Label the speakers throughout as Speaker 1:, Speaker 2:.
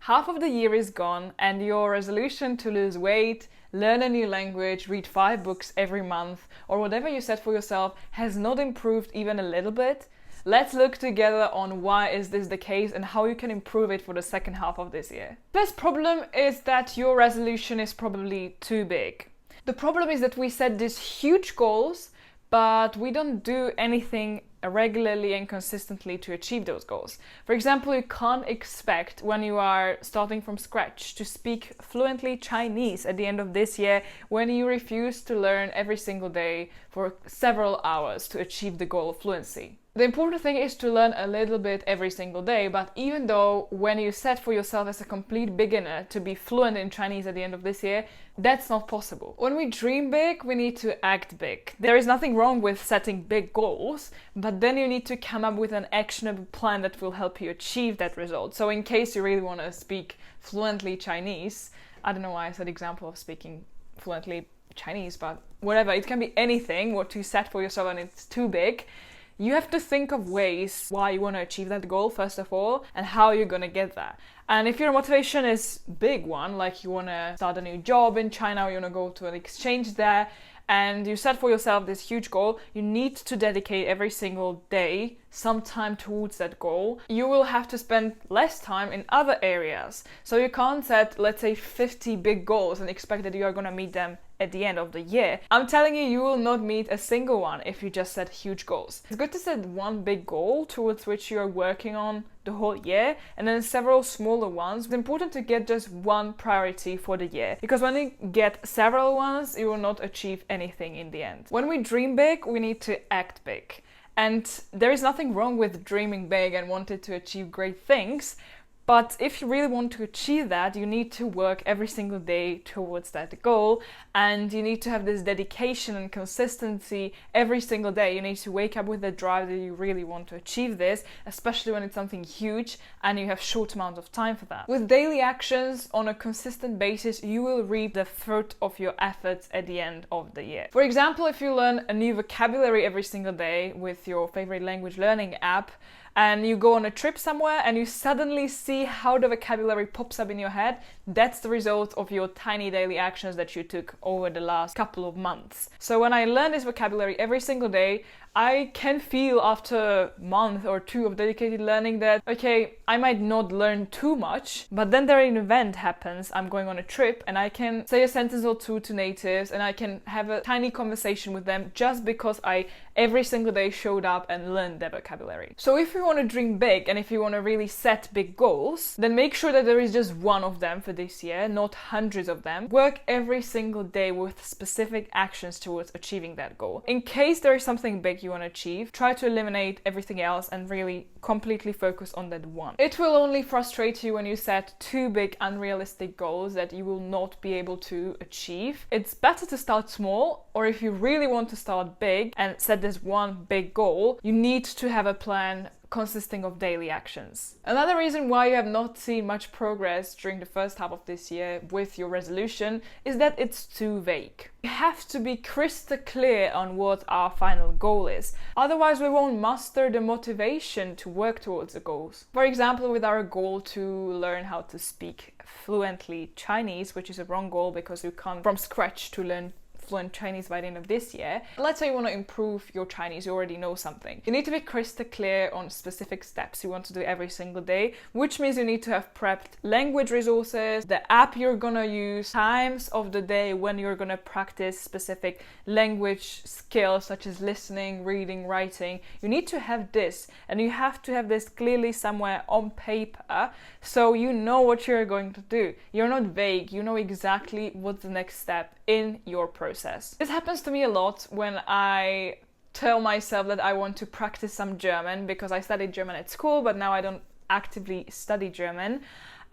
Speaker 1: Half of the year is gone and your resolution to lose weight, learn a new language, read 5 books every month, or whatever you set for yourself has not improved even a little bit. Let's look together on why is this the case and how you can improve it for the second half of this year. First problem is that your resolution is probably too big. The problem is that we set these huge goals, but we don't do anything regularly and consistently to achieve those goals. For example, you can't expect when you are starting from scratch to speak fluently Chinese at the end of this year when you refuse to learn every single day for several hours to achieve the goal of fluency. The important thing is to learn a little bit every single day, but even though when you set for yourself as a complete beginner to be fluent in Chinese at the end of this year, that's not possible. When we dream big, we need to act big. There is nothing wrong with setting big goals, but then you need to come up with an actionable plan that will help you achieve that result. So in case you really want to speak fluently Chinese, I don't know why I said example of speaking fluently Chinese, but whatever, it can be anything what you set for yourself and it's too big. You have to think of ways why you want to achieve that goal first of all and how you're going to get there. And if your motivation is big one, like you want to start a new job in China or you want to go to an exchange there, and you set for yourself this huge goal, you need to dedicate every single day some time towards that goal. You will have to spend less time in other areas. So you can't set, let's say, 50 big goals and expect that you are going to meet them at the end of the year. I'm telling you, you will not meet a single one if you just set huge goals. It's good to set one big goal towards which you are working on the whole year and then several smaller ones. It's important to get just one priority for the year, because when you get several ones, you will not achieve anything in the end. When we dream big, we need to act big. And there is nothing wrong with dreaming big and wanting to achieve great things. But if you really want to achieve that, you need to work every single day towards that goal, and you need to have this dedication and consistency every single day. You need to wake up with the drive that you really want to achieve this, especially when it's something huge and you have short amount of time for that. With daily actions on a consistent basis, you will reap the fruit of your efforts at the end of the year. For example, if you learn a new vocabulary every single day with your favorite language learning app, and you go on a trip somewhere and you suddenly see how the vocabulary pops up in your head, that's the result of your tiny daily actions that you took over the last couple of months. So when I learn this vocabulary every single day, I can feel after a month or two of dedicated learning that, okay, I might not learn too much, but then there an event happens, I'm going on a trip, and I can say a sentence or two to natives and I can have a tiny conversation with them just because I every single day showed up and learned their vocabulary. So if you want to dream big and if you want to really set big goals, then make sure that there is just one of them for this year, not hundreds of them. Work every single day with specific actions towards achieving that goal. In case there is something big you want to achieve, try to eliminate everything else and really completely focus on that one. It will only frustrate you when you set too big, unrealistic goals that you will not be able to achieve. It's better to start small, or if you really want to start big and set this one big goal, you need to have a plan consisting of daily actions. Another reason why you have not seen much progress during the first half of this year with your resolution is that it's too vague. We have to be crystal clear on what our final goal is. Otherwise, we won't muster the motivation to work towards the goals. For example, with our goal to learn how to speak fluently Chinese, which is a wrong goal because you can't from scratch to learn fluent Chinese by the end of this year. Let's say you want to improve your Chinese, you already know something. You need to be crystal clear on specific steps you want to do every single day, which means you need to have prepped language resources, the app you're gonna use, times of the day when you're gonna practice specific language skills such as listening, reading, writing. You need to have this, and you have to have this clearly somewhere on paper so you know what you're going to do. You're not vague, you know exactly what's the next step in your process. This happens to me a lot when I tell myself that I want to practice some German because I studied German at school, but now I don't actively study German.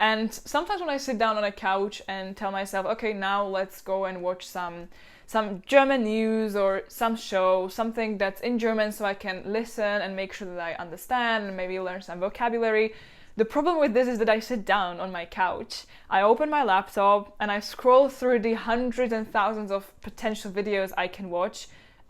Speaker 1: And sometimes when I sit down on a couch and tell myself, okay, now let's go and watch some German news or some show, something that's in German so I can listen and make sure that I understand and maybe learn some vocabulary. The problem with this is that I sit down on my couch, I open my laptop and I scroll through the hundreds and thousands of potential videos I can watch,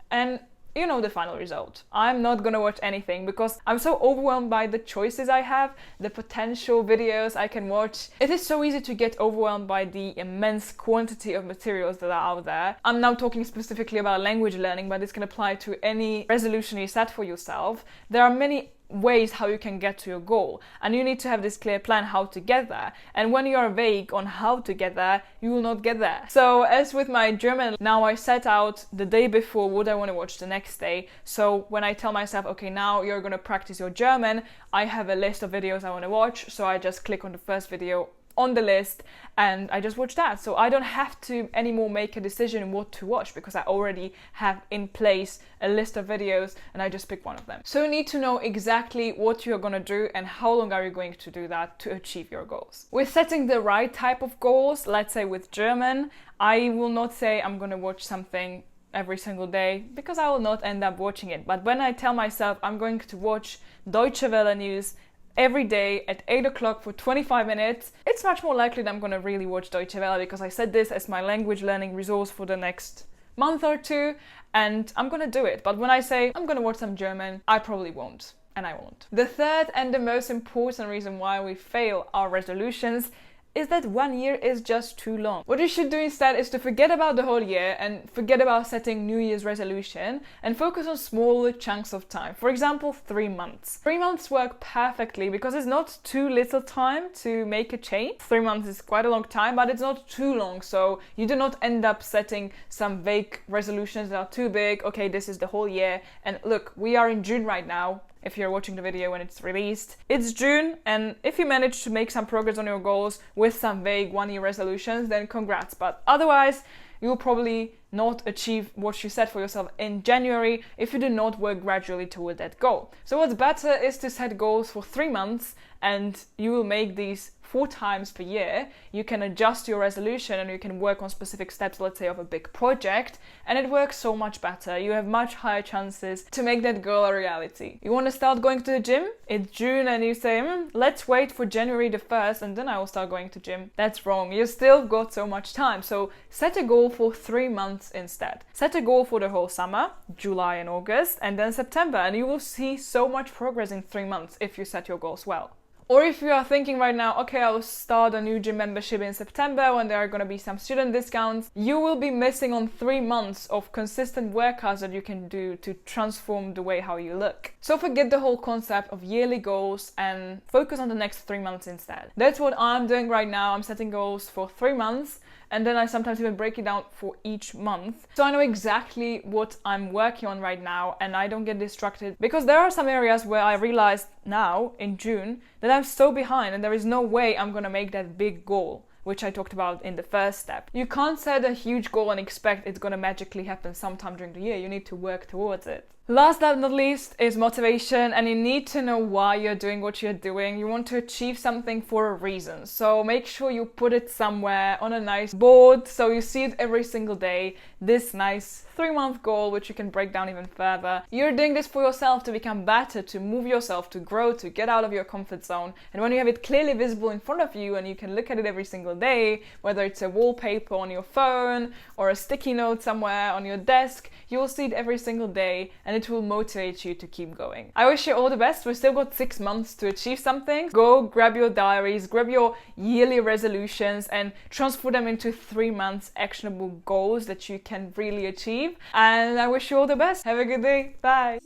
Speaker 1: and you know the final result. I'm not gonna watch anything because I'm so overwhelmed by the choices I have, the potential videos I can watch. It is so easy to get overwhelmed by the immense quantity of materials that are out there. I'm now talking specifically about language learning, but this can apply to any resolution you set for yourself. There are many ways how you can get to your goal, and you need to have this clear plan how to get there. And when you are vague on how to get there, you will not get there. So as with my German, now I set out the day before what I want to watch the next day. So when I tell myself, okay, now you're going to practice your German, I have a list of videos I want to watch, so I just click on the first video on the list and I just watch that. So I don't have to anymore make a decision what to watch because I already have in place a list of videos and I just pick one of them. So you need to know exactly what you're gonna do and how long are you going to do that to achieve your goals. With setting the right type of goals, let's say with German, I will not say I'm gonna watch something every single day because I will not end up watching it. But when I tell myself I'm going to watch Deutsche Welle news every day at 8 o'clock for 25 minutes, it's much more likely that I'm gonna really watch Deutsche Welle because I set this as my language learning resource for the next month or two and I'm gonna do it. But when I say I'm gonna watch some German, I probably won't, and I won't. The third and the most important reason why we fail our resolutions is that 1 year is just too long. What you should do instead is to forget about the whole year and forget about setting New Year's resolution and focus on smaller chunks of time. For example, 3 months. 3 months work perfectly because it's not too little time to make a change. 3 months is quite a long time, but it's not too long, so you do not end up setting some vague resolutions that are too big. Okay, this is the whole year. And look, we are in June right now. If you're watching the video when it's released. It's June, and if you manage to make some progress on your goals with some vague 1 year resolutions, then congrats. But otherwise, you'll probably not achieve what you set for yourself in January if you do not work gradually toward that goal. So what's better is to set goals for 3 months and you will make these 4 times per year. You can adjust your resolution and you can work on specific steps, let's say of a big project, and it works so much better. You have much higher chances to make that goal a reality. You want to start going to the gym? It's June and you say, let's wait for January the 1st and then I will start going to gym. That's wrong. You still got so much time. So set a goal for 3 months instead. Set a goal for the whole summer, July and August, and then September, and you will see so much progress in 3 months if you set your goals well. Or if you are thinking right now, okay, I'll start a new gym membership in September when there are going to be some student discounts, you will be missing on 3 months of consistent workouts that you can do to transform the way how you look. So forget the whole concept of yearly goals and focus on the next 3 months instead. That's what I'm doing right now. I'm setting goals for 3 months. And then I sometimes even break it down for each month. So I know exactly what I'm working on right now and I don't get distracted because there are some areas where I realized now in June that I'm so behind and there is no way I'm gonna make that big goal, which I talked about in the first step. You can't set a huge goal and expect it's gonna magically happen sometime during the year. You need to work towards it. Last but not least is motivation, and you need to know why you're doing what you're doing. You want to achieve something for a reason. So make sure you put it somewhere on a nice board so you see it every single day. This nice 3-month goal, which you can break down even further. You're doing this for yourself to become better, to move yourself, to grow, to get out of your comfort zone. And when you have it clearly visible in front of you and you can look at it every single day, whether it's a wallpaper on your phone or a sticky note somewhere on your desk, you will see it every single day and it will motivate you to keep going. I wish you all the best. We've still got 6 months to achieve something. Go grab your diaries, grab your yearly resolutions and transfer them into 3 months actionable goals that you can really achieve. And I wish you all the best. Have a good day. Bye.